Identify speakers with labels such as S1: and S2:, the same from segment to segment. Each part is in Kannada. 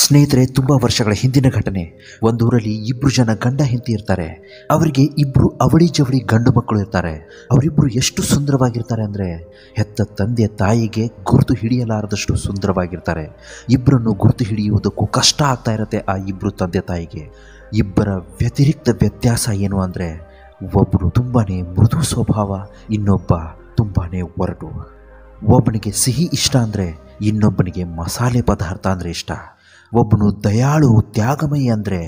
S1: ಸ್ನೇಹಿತರೆ, ತುಂಬಾ ವರ್ಷಗಳ ಹಿಂದಿನ ಘಟನೆ. ಒಂದೂರಲ್ಲಿ ಇಬ್ರು ಜನ ಗಂಡ ಹೆಂಡತಿ ಇರ್ತಾರೆ. ಅವರಿಗೆ ಇಬ್ರು ಅವಳಿ ಜವಳಿ ಗಂಡು ಮಕ್ಕಳು ಇರ್ತಾರೆ. ಅವರಿಬ್ರು ಎಷ್ಟು ಸುಂದರವಾಗಿರ್ತಾರೆ ಅಂದ್ರೆ ಹೆತ್ತ ತಂದೆಯ ತಾಯಿಗೆ ಗುರುತು ಹಿಡಿಯಲಾರದಷ್ಟು ಸುಂದರವಾಗಿರ್ತಾರೆ. ಇಬ್ಬರನ್ನು ಗುರುತು ಹಿಡಿಯುವುದಕ್ಕೂ ಕಷ್ಟ ಆಗ್ತಾ ಇರುತ್ತೆ ಆ ಇಬ್ರು ತಂದೆ ತಾಯಿಗೆ. ಇಬ್ಬರ ವ್ಯತ್ಯಾಸ ಏನು ಅಂದ್ರೆ, ಒಬ್ಬರು ತುಂಬಾನೇ ಮೃದು ಸ್ವಭಾವ, ಇನ್ನೊಬ್ಬ ತುಂಬಾನೇ ಒರಟು. ಒಬ್ಬನಿಗೆ ಸಿಹಿ ಇಷ್ಟ ಅಂದರೆ ಇನ್ನೊಬ್ಬನಿಗೆ ಮಸಾಲೆ ಪದಾರ್ಥ ಅಂದರೆ ಇಷ್ಟ. ಒಬ್ಬನು ದಯಾಳು ತ್ಯಾಗಮಯಿ ಅಂದರೆ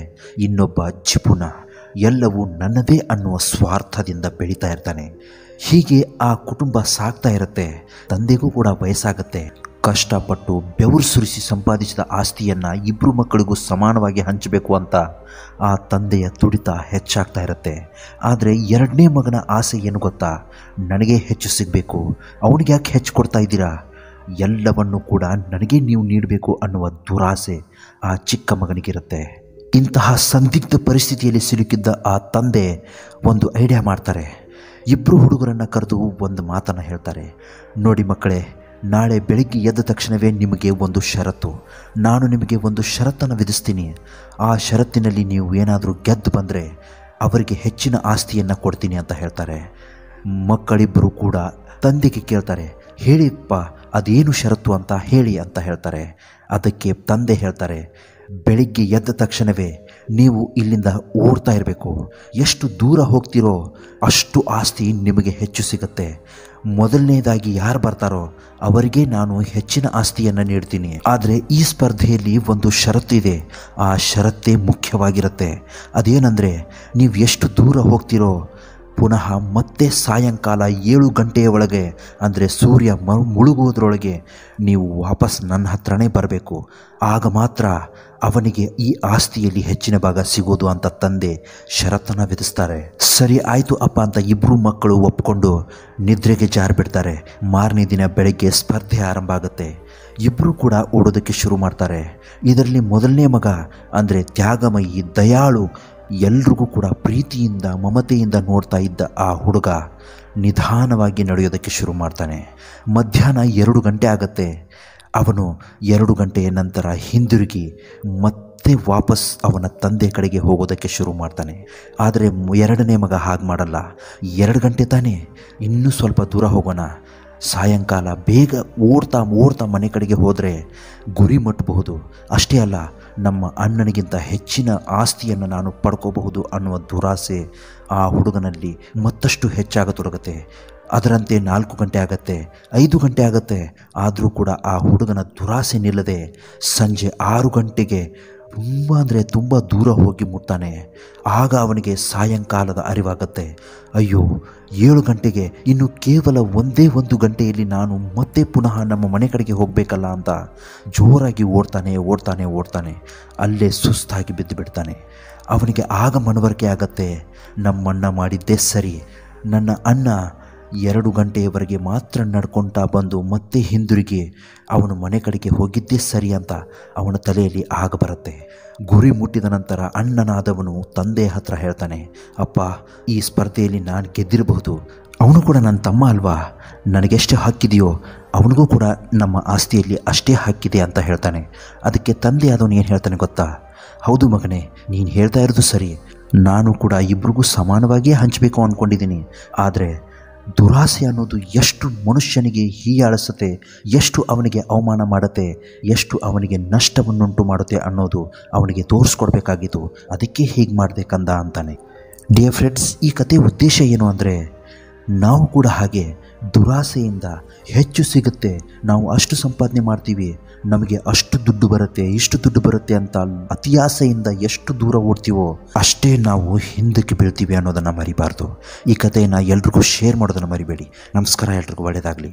S1: ಇನ್ನೊಬ್ಬ ಜಿಪುಣ, ಎಲ್ಲವೂ ನನ್ನದೇ ಅನ್ನುವ ಸ್ವಾರ್ಥದಿಂದ ಬೆಳೀತಾ ಇರ್ತಾನೆ. ಹೀಗೆ ಆ ಕುಟುಂಬ ಸಾಗ್ತಾ ಇರುತ್ತೆ. ತಂದೆಗೂ ಕೂಡ ವಯಸ್ಸಾಗತ್ತೆ. ಕಷ್ಟಪಟ್ಟು ಬೆವರು ಸುರಿಸಿ ಸಂಪಾದಿಸಿದ ಆಸ್ತಿಯನ್ನು ಇಬ್ಬರು ಮಕ್ಕಳಿಗೂ ಸಮಾನವಾಗಿ ಹಂಚಬೇಕು ಅಂತ ಆ ತಂದೆಯ ತುಡಿತ ಹೆಚ್ಚಾಗ್ತಾ ಇರುತ್ತೆ. ಆದರೆ ಎರಡನೇ ಮಗನ ಆಸೆ ಏನು ಗೊತ್ತಾ? ನನಗೆ ಹೆಚ್ಚು ಸಿಗಬೇಕು, ಅವನಿಗೆ ಯಾಕೆ ಹೆಚ್ಚು ಕೊಡ್ತಾ ಇದ್ದೀರಾ, ಎಲ್ಲವನ್ನು ಕೂಡ ನನಗೆ ನೀವು ನೀಡಬೇಕು ಅನ್ನುವ ದುರಾಸೆ ಆ ಚಿಕ್ಕ ಮಗನಿಗಿರುತ್ತೆ. ಇಂತಹ ಸಂದಿಗ್ಧ ಪರಿಸ್ಥಿತಿಯಲ್ಲಿ ಸಿಲುಕಿದ್ದ ಆ ತಂದೆ ಒಂದು ಐಡಿಯಾ ಮಾಡ್ತಾರೆ. ಇಬ್ಬರು ಹುಡುಗರನ್ನು ಕರೆದು ಒಂದು ಮಾತನ್ನು ಹೇಳ್ತಾರೆ. ನೋಡಿ ಮಕ್ಕಳೇ, ನಾಳೆ ಬೆಳಗ್ಗೆ ಎದ್ದ ತಕ್ಷಣವೇ ನಿಮಗೆ ಒಂದು ಷರತ್ತು, ನಾನು ನಿಮಗೆ ಒಂದು ಷರತ್ತನ್ನು ವಿಧಿಸ್ತೀನಿ. ಆ ಷರತ್ತಿನಲ್ಲಿ ನೀವು ಏನಾದರೂ ಗೆದ್ದು ಬಂದರೆ ಅವರಿಗೆ ಹೆಚ್ಚಿನ ಆಸ್ತಿಯನ್ನು ಕೊಡ್ತೀನಿ ಅಂತ ಹೇಳ್ತಾರೆ. ಮಕ್ಕಳಿಬ್ಬರು ಕೂಡ ತಂದೆಗೆ ಕೇಳ್ತಾರೆ, ಹೇಳಿಪ್ಪ ಅದೇನು ಷರತ್ತು ಅಂತ ಹೇಳಿ ಅಂತ ಹೇಳ್ತಾರೆ. ಅದಕ್ಕೆ ತಂದೆ ಹೇಳ್ತಾರೆ, ಬೆಳಿಗ್ಗೆ ಎದ್ದ ತಕ್ಷಣವೇ ನೀವು ಇಲ್ಲಿಂದ ಓಡ್ತಾ ಇರಬೇಕು. ಎಷ್ಟು ದೂರ ಹೋಗ್ತಿರೋ ಅಷ್ಟು ಆಸ್ತಿ ನಿಮಗೆ ಹೆಚ್ಚು ಸಿಗುತ್ತೆ. ಮೊದಲನೇದಾಗಿ ಯಾರು ಬರ್ತಾರೋ ಅವರಿಗೆ ನಾನು ಹೆಚ್ಚಿನ ಆಸ್ತಿಯನ್ನು ನೀಡ್ತೀನಿ. ಆದರೆ ಈ ಸ್ಪರ್ಧೆಯಲ್ಲಿ ಒಂದು ಷರತ್ತು ಇದೆ. ಆ ಷರತ್ತೇ ಮುಖ್ಯವಾಗಿರುತ್ತೆ. ಅದೇನೆಂದರೆ, ನೀವು ಎಷ್ಟು ದೂರ ಹೋಗ್ತಿರೋ ಪುನಃ ಮತ್ತೆ ಸಾಯಂಕಾಲ 7 ಗಂಟೆಯ ಒಳಗೆ, ಅಂದರೆ ಸೂರ್ಯ ಮುಳುಗುವುದರೊಳಗೆ ನೀವು ವಾಪಸ್ ನನ್ನ ಹತ್ರನೇ ಬರಬೇಕು. ಆಗ ಮಾತ್ರ ಅವನಿಗೆ ಈ ಆಸ್ತಿಯಲ್ಲಿ ಹೆಚ್ಚಿನ ಭಾಗ ಸಿಗೋದು ಅಂತ ತಂದೆ ಷರತ್ತನ್ನು ವಿಧಿಸ್ತಾರೆ. ಸರಿ ಆಯಿತು ಅಪ್ಪ ಅಂತ ಇಬ್ಬರು ಮಕ್ಕಳು ಒಪ್ಕೊಂಡು ನಿದ್ರೆಗೆ ಜಾರಿಬಿಡ್ತಾರೆ. ಮಾರನೇ ದಿನ ಬೆಳಗ್ಗೆ ಸ್ಪರ್ಧೆ ಆರಂಭ ಆಗುತ್ತೆ. ಇಬ್ಬರು ಕೂಡ ಓಡೋದಕ್ಕೆ ಶುರು ಮಾಡ್ತಾರೆ. ಇದರಲ್ಲಿ ಮೊದಲನೇ ಮಗ ಅಂದರೆ ತ್ಯಾಗಮಯಿ, ದಯಾಳು, ಎಲ್ರಿಗೂ ಕೂಡ ಪ್ರೀತಿಯಿಂದ ಮಮತೆಯಿಂದ ನೋಡ್ತಾ ಇದ್ದ ಆ ಹುಡುಗ ನಿಧಾನವಾಗಿ ನಡೆಯೋದಕ್ಕೆ ಶುರು ಮಾಡ್ತಾನೆ. ಮಧ್ಯಾಹ್ನ 2 ಗಂಟೆ ಆಗತ್ತೆ. ಅವನು 2 ಗಂಟೆಯ ನಂತರ ಹಿಂದಿರುಗಿ ಮತ್ತೆ ವಾಪಸ್ ಅವನ ತಂದೆ ಕಡೆಗೆ ಹೋಗೋದಕ್ಕೆ ಶುರು ಮಾಡ್ತಾನೆ. ಆದರೆ ಎರಡನೇ ಮಗ ಹಾಗೆ ಮಾಡಲ್ಲ. 2 ಗಂಟೆ ತಾನೇ, ಇನ್ನೂ ಸ್ವಲ್ಪ ದೂರ ಹೋಗೋಣ, ಸಾಯಂಕಾಲ ಬೇಗ ಓಡ್ತಾ ಮನೆ ಕಡೆಗೆ ಹೋದರೆ ಗುರಿ ಮುಟ್ಟಬಹುದು, ಅಷ್ಟೇ ಅಲ್ಲ ನಮ್ಮ ಅಣ್ಣನಿಗಿಂತ ಹೆಚ್ಚಿನ ಆಸ್ತಿಯನ್ನು ನಾನು ಪಡ್ಕೋಬಹುದು ಅನ್ನುವ ದುರಾಸೆ ಆ ಹುಡುಗನಲ್ಲಿ ಮತ್ತಷ್ಟು ಹೆಚ್ಚಾಗತೊಡಗುತ್ತೆ. ಅದರಂತೆ 4 ಗಂಟೆ ಆಗತ್ತೆ, 5 ಗಂಟೆ ಆಗತ್ತೆ. ಆದರೂ ಕೂಡ ಆ ಹುಡುಗನ ದುರಾಸೆ ನಿಲ್ಲದೆ ಸಂಜೆ 6 ಗಂಟೆಗೆ ತುಂಬ ದೂರ ಹೋಗಿ ಮುಟ್ತಾನೆ. ಆಗ ಅವನಿಗೆ ಸಾಯಂಕಾಲದ ಅರಿವಾಗತ್ತೆ. ಅಯ್ಯೋ, 7 ಗಂಟೆಗೆ ಇನ್ನು ಕೇವಲ ಒಂದೇ 1 ಗಂಟೆಯಲ್ಲಿ ನಾನು ಮತ್ತೆ ಪುನಃ ನಮ್ಮ ಮನೆ ಕಡೆಗೆ ಹೋಗಬೇಕಲ್ಲ ಅಂತ ಜೋರಾಗಿ ಓಡ್ತಾನೆ. ಅಲ್ಲೇ ಸುಸ್ತಾಗಿ ಬಿದ್ದು ಬಿಡ್ತಾನೆ. ಅವನಿಗೆ ಆಗ ಮನವರಿಕೆ ಆಗತ್ತೆ, ನಮ್ಮಣ್ಣ ಮಾಡಿದ್ದೇ ಸರಿ. ನನ್ನ ಅಣ್ಣ 2 ಗಂಟೆಯವರೆಗೆ ಮಾತ್ರ ನಡ್ಕೊಳ್ತಾ ಬಂದು ಮತ್ತೆ ಹಿಂದಿರುಗಿ ಅವನು ಮನೆ ಕಡೆಗೆ ಹೋಗಿದ್ದೇ ಸರಿ ಅಂತ ಅವನ ತಲೆಯಲ್ಲಿ ಆಗ ಬರುತ್ತೆ. ಗುರಿ ಮುಟ್ಟಿದ ನಂತರ ಅಣ್ಣನಾದವನು ತಂದೆಯ ಹತ್ರ ಹೇಳ್ತಾನೆ, ಅಪ್ಪ, ಈ ಸ್ಪರ್ಧೆಯಲ್ಲಿ ನಾನು ಗೆದ್ದಿರಬಹುದು, ಅವನು ಕೂಡ ನನ್ನ ತಮ್ಮ ಅಲ್ವಾ, ನನಗೆಷ್ಟು ಹಕ್ಕಿದೆಯೋ ಅವನಿಗೂ ಕೂಡ ನಮ್ಮ ಆಸ್ತಿಯಲ್ಲಿ ಅಷ್ಟೇ ಹಕ್ಕಿದೆ ಅಂತ ಹೇಳ್ತಾನೆ. ಅದಕ್ಕೆ ತಂದೆ ಆದವನು ಏನು ಹೇಳ್ತಾನೆ ಗೊತ್ತಾ? ಹೌದು ಮಗನೇ, ನೀನು ಹೇಳ್ತಾ ಇರೋದು ಸರಿ, ನಾನು ಕೂಡ ಇಬ್ರಿಗೂ ಸಮಾನವಾಗಿಯೇ ಹಂಚಬೇಕು ಅಂದ್ಕೊಂಡಿದ್ದೀನಿ. ಆದರೆ ದುರಾಸೆ ಅನ್ನೋದು ಎಷ್ಟು ಮನುಷ್ಯನಿಗೆ ಹೀಯಾಳಿಸುತ್ತೆ, ಎಷ್ಟು ಅವನಿಗೆ ಅವಮಾನ ಮಾಡುತ್ತೆ, ಎಷ್ಟು ಅವನಿಗೆ ನಷ್ಟವನ್ನುಂಟು ಮಾಡುತ್ತೆ ಅನ್ನೋದು ಅವನಿಗೆ ತೋರಿಸ್ಕೊಡ್ಬೇಕಾಗಿತ್ತು. ಅದಕ್ಕೆ ಹೀಗೆ ಮಾಡಿದೆ ಕಂದ ಅಂತಾನೆ. ಡಿಯರ್ ಫ್ರೆಂಡ್ಸ್, ಈ ಕತೆ ಉದ್ದೇಶ ಏನು ಅಂದರೆ, ನಾವು ಕೂಡ ಹಾಗೆ ದುರಾಸೆಯಿಂದ ಹೆಚ್ಚು ಸಿಗುತ್ತೆ, ನಾವು ಅಷ್ಟು ಸಂಪಾದನೆ ಮಾಡ್ತೀವಿ, ನಮಗೆ ಅಷ್ಟು ದುಡ್ಡು ಬರುತ್ತೆ, ಇಷ್ಟು ದುಡ್ಡು ಬರುತ್ತೆ ಅಂತ ಅತಿಯಾಸೆಯಿಂದ ಎಷ್ಟು ದೂರ ಓಡ್ತೀವೋ ಅಷ್ಟೇ ನಾವು ಹಿಂದಕ್ಕೆ ಬೀಳ್ತೀವಿ ಅನ್ನೋದನ್ನು ಮರಿಬಾರ್ದು. ಈ ಕಥೆಯನ್ನು ಎಲ್ರಿಗೂ ಶೇರ್ ಮಾಡೋದನ್ನು ಮರಿಬೇಡಿ. ನಮಸ್ಕಾರ, ಎಲ್ರಿಗೂ ಒಳ್ಳೆಯದಾಗಲಿ.